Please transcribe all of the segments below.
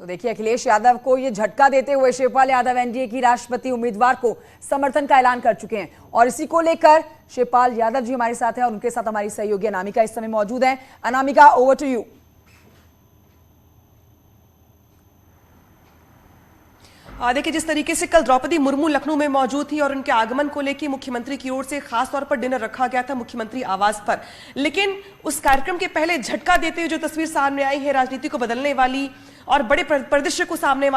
तो देखिए, अखिलेश यादव को ये झटका देते हुए शिवपाल यादव एनडीए की राष्ट्रपति उम्मीदवार को समर्थन का ऐलान कर चुके हैं और इसी को लेकर शिवपाल यादव जी हमारे साथ हैं और उनके साथ हमारी सहयोगी अनामिका इस समय मौजूद हैं। Anamika, over to you. देखिए, जिस तरीके से कल द्रौपदी मुर्मू लखनऊ में मौजूद थी और उनके आगमन को लेकर मुख्यमंत्री की ओर से खास तौर पर डिनर रखा गया था मुख्यमंत्री आवास पर, लेकिन उस कार्यक्रम के पहले झटका देते हुए जो तस्वीर सामने आई है राजनीति को बदलने वाली और बड़े परिदृश्य को सामने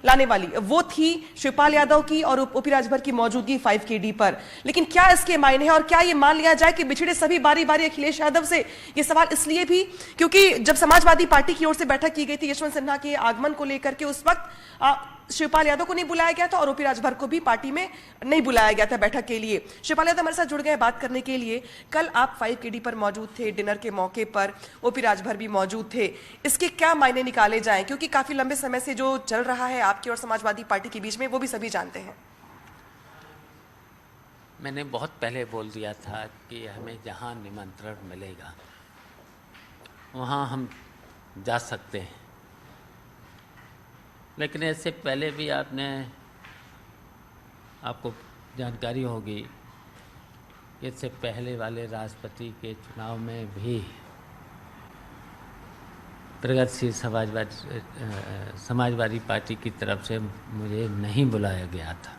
लाने वाली, वो थी शिवपाल यादव की और ओपी राजभर की मौजूदगी 5KD पर। लेकिन क्या इसके मायने हैं और क्या ये मान लिया जाए कि बिछड़े सभी बारी बारी अखिलेश यादव से? ये सवाल इसलिए भी क्योंकि जब समाजवादी पार्टी की ओर से बैठक की गई थी यशवंत सिन्हा के आगमन को लेकर के, उस वक्त शिवपाल यादव को नहीं बुलाया गया था और ओपी राजभर को भी पार्टी में नहीं बुलाया गया था बैठक के लिए। शिवपाल यादव हमारे साथ जुड़ गए बात करने के लिए। कल आप 5KD पर मौजूद थे, डिनर के मौके पर ओपी राजभर भी मौजूद थे। इसके क्या मायने निकाले जाएं, क्योंकि काफी लंबे समय से जो चल रहा है आपकी और समाजवादी पार्टी के बीच में, वो भी सभी जानते हैं। मैंने बहुत पहले बोल दिया था कि हमें जहां निमंत्रण मिलेगा वहां हम जा सकते हैं, लेकिन इससे पहले भी आपको जानकारी होगी कि इससे पहले वाले राष्ट्रपति के चुनाव में भी प्रगतिशील समाजवादी पार्टी की तरफ से मुझे नहीं बुलाया गया था।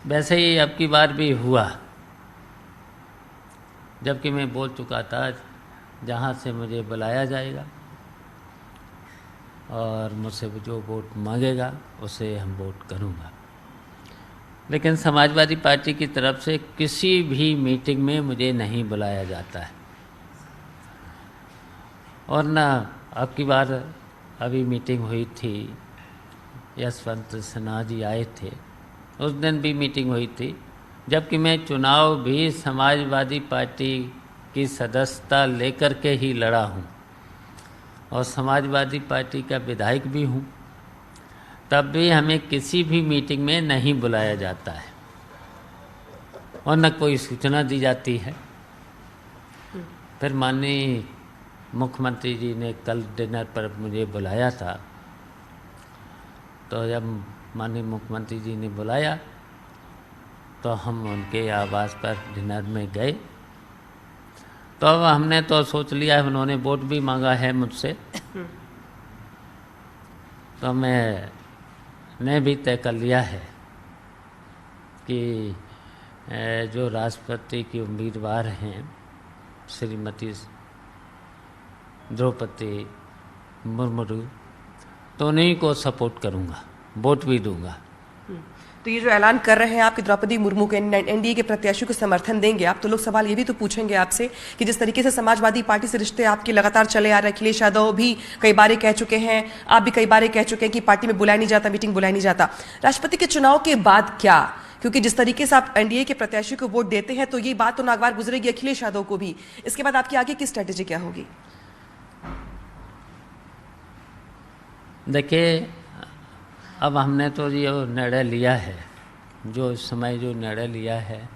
वैसे ही अब की बार भी हुआ, जबकि मैं बोल चुका था जहाँ से मुझे बुलाया जाएगा और मुझसे जो वोट मांगेगा उसे हम वोट करूँगा। लेकिन समाजवादी पार्टी की तरफ से किसी भी मीटिंग में मुझे नहीं बुलाया जाता है और ना अब की बार अभी मीटिंग हुई थी, यशवंत सिन्हा जी आए थे, उस दिन भी मीटिंग हुई थी, जबकि मैं चुनाव भी समाजवादी पार्टी की सदस्यता लेकर के ही लड़ा हूँ और समाजवादी पार्टी का विधायक भी हूँ। तब भी हमें किसी भी मीटिंग में नहीं बुलाया जाता है और न कोई सूचना दी जाती है। फिर माननीय मुख्यमंत्री जी ने कल डिनर पर मुझे बुलाया था, तो जब माननीय मुख्यमंत्री जी ने बुलाया तो हम उनके आवास पर डिनर में गए। तो अब हमने तो सोच लिया है, उन्होंने वोट भी मांगा है मुझसे, तो मैंने भी तय कर लिया है कि जो राष्ट्रपति की उम्मीदवार हैं श्रीमती द्रौपदी मुर्मू, तो उन्हीं को सपोर्ट करूंगा, वोट भी दूंगा। तो ये जो ऐलान कर रहे हैं आपकी द्रौपदी मुर्मू के एनडीए के प्रत्याशी को समर्थन देंगे आप, तो लोग सवाल ये भी तो पूछेंगे आपसे कि जिस तरीके से समाजवादी पार्टी से रिश्ते आपके लगातार चले आ रहे हैं, अखिलेश यादव भी कई बार कह चुके हैं, आप भी कई बार कह चुके हैं कि पार्टी में बुलाया नहीं जाता, मीटिंग बुलाया नहीं जाता, राष्ट्रपति के चुनाव के बाद क्या? क्योंकि जिस तरीके से आप एनडीए के प्रत्याशी को वोट देते हैं तो ये बात तो नागवार गुजरेगी अखिलेश यादव को भी। इसके बाद आपकी आगे की स्ट्रेटेजी क्या होगी? देखिए, अब हमने तो ये निर्णय लिया है, जो इस समय जो निर्णय लिया है,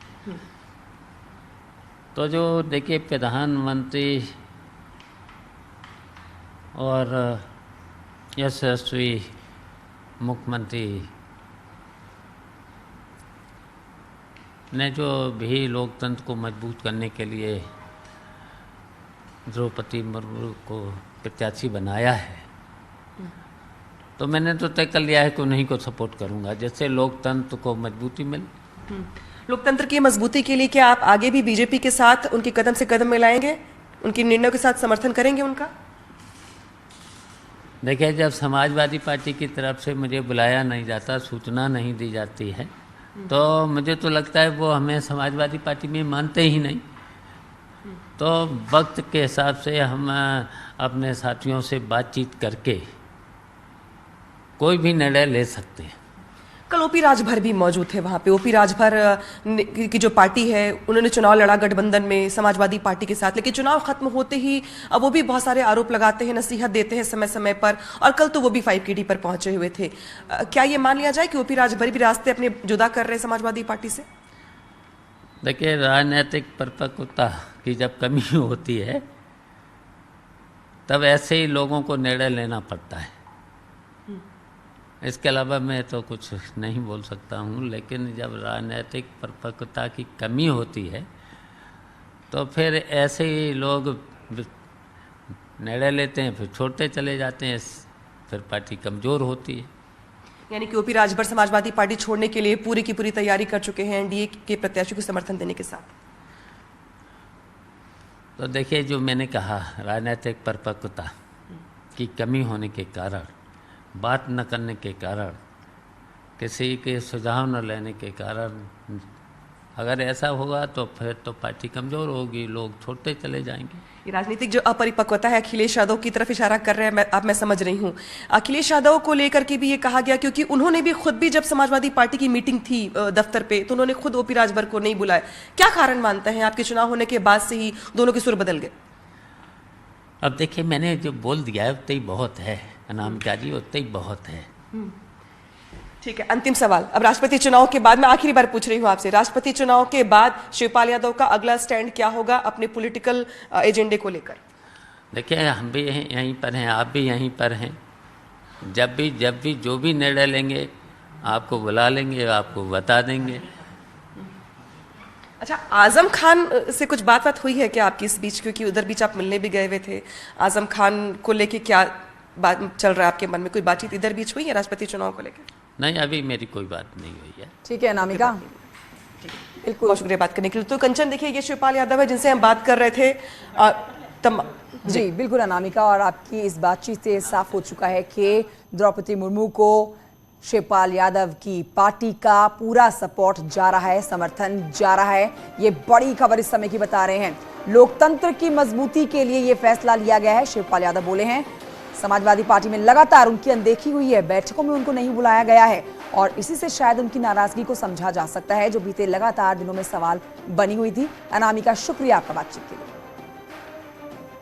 तो जो देखिए प्रधानमंत्री और यशस्वी मुख्यमंत्री ने जो भी लोकतंत्र को मजबूत करने के लिए द्रौपदी मुर्मू को प्रत्याशी बनाया है, तो मैंने तो तय कर लिया है कि उन्हीं को सपोर्ट करूंगा, जिससे लोकतंत्र को मजबूती मिले। लोकतंत्र की मजबूती के लिए क्या आप आगे भी बीजेपी के साथ उनके कदम से कदम मिलाएंगे, उनके निर्णयों के साथ समर्थन करेंगे उनका? देखिए, जब समाजवादी पार्टी की तरफ से मुझे बुलाया नहीं जाता, सूचना नहीं दी जाती है, तो मुझे तो लगता है वो हमें समाजवादी पार्टी में मानते ही नहीं। तो वक्त के हिसाब से हम अपने साथियों से बातचीत करके कोई भी निर्णय ले सकते हैं। कल ओपी राजभर भी मौजूद थे वहां पे। ओपी राजभर की जो पार्टी है, उन्होंने चुनाव लड़ा गठबंधन में समाजवादी पार्टी के साथ, लेकिन चुनाव खत्म होते ही अब वो भी बहुत सारे आरोप लगाते हैं, नसीहत देते हैं समय समय पर, और कल तो वो भी 5KD पर पहुंचे हुए थे। क्या ये मान लिया जाए कि ओपी राजभर भी रास्ते अपने जुदा कर रहे हैं समाजवादी पार्टी से? देखिए, राजनीतिक परिपक्वता की जब कमी होती है तब ऐसे ही लोगों को निर्णय लेना पड़ता है। इसके अलावा मैं तो कुछ नहीं बोल सकता हूँ। लेकिन जब राजनीतिक परिपक्वता की कमी होती है तो फिर ऐसे ही लोग निर्णय लेते हैं, फिर छोड़ते चले जाते हैं, फिर पार्टी कमज़ोर होती है। यानी कि ओपी राजभर समाजवादी पार्टी छोड़ने के लिए पूरी की पूरी तैयारी कर चुके हैं एनडीए के प्रत्याशी को समर्थन देने के साथ। तो देखिए, जो मैंने कहा, राजनीतिक परिपक्वता की कमी होने के कारण, बात न करने के कारण, किसी के सुझाव न लेने के कारण, अगर ऐसा होगा तो फिर तो पार्टी कमज़ोर होगी, लोग छोड़ते चले जाएंगे। ये राजनीतिक जो अपरिपक्वता है अखिलेश यादव की तरफ इशारा कर रहे हैं, मैं समझ रही हूँ। अखिलेश यादव को लेकर के भी ये कहा गया, क्योंकि उन्होंने भी खुद भी जब समाजवादी पार्टी की मीटिंग थी दफ्तर पे, तो उन्होंने खुद ओपी राजभर को नहीं बुलाया। क्या कारण मानते हैं आपके चुनाव होने के बाद से ही दोनों के सुर बदल गए? अब देखिए, मैंने जो बोल दिया है उतना ही बहुत है, अनामिका जी, उतना ही बहुत है। ठीक है, अंतिम सवाल। अब राष्ट्रपति चुनाव के बाद, मैं आखिरी बार पूछ रही हूँ आपसे, राष्ट्रपति चुनाव के बाद शिवपाल यादव का अगला स्टैंड क्या होगा अपने पॉलिटिकल एजेंडे को लेकर? देखिए, हम भी यहीं पर हैं, आप भी यहीं पर हैं। जब भी जो भी निर्णय लेंगे आपको बुला लेंगे, आपको बता देंगे। अच्छा, आजम खान से कुछ बात हुई है क्या आपकी इस बीच? क्योंकि उधर बीच आप मिलने भी गए हुए थे। आजम खान को लेके क्या बात चल रहा है आपके मन में? कोई बातचीत इधर बीच हुई है राष्ट्रपति चुनाव को लेकर? नहीं, अभी मेरी कोई बात नहीं हुई है। ठीक है अनामिका, बिल्कुल, बहुत शुक्रिया बात करने के लिए। तो कंचन, देखिए, ये शिवपाल यादव है जिनसे हम बात कर रहे थे। जी बिल्कुल अनामिका, और आपकी इस बातचीत से साफ हो चुका है कि द्रौपदी मुर्मू को शिवपाल यादव की पार्टी का पूरा सपोर्ट जा रहा है, समर्थन जा रहा है। ये बड़ी खबर इस समय की बता रहे हैं। लोकतंत्र की मजबूती के लिए ये फैसला लिया गया है, शिवपाल यादव बोले हैं। समाजवादी पार्टी में लगातार उनकी अनदेखी हुई है, बैठकों में उनको नहीं बुलाया गया है, और इसी से शायद उनकी नाराजगी को समझा जा सकता है, जो बीते लगातार दिनों में सवाल बनी हुई थी। अनामिका, शुक्रिया आपका बातचीत के लिए।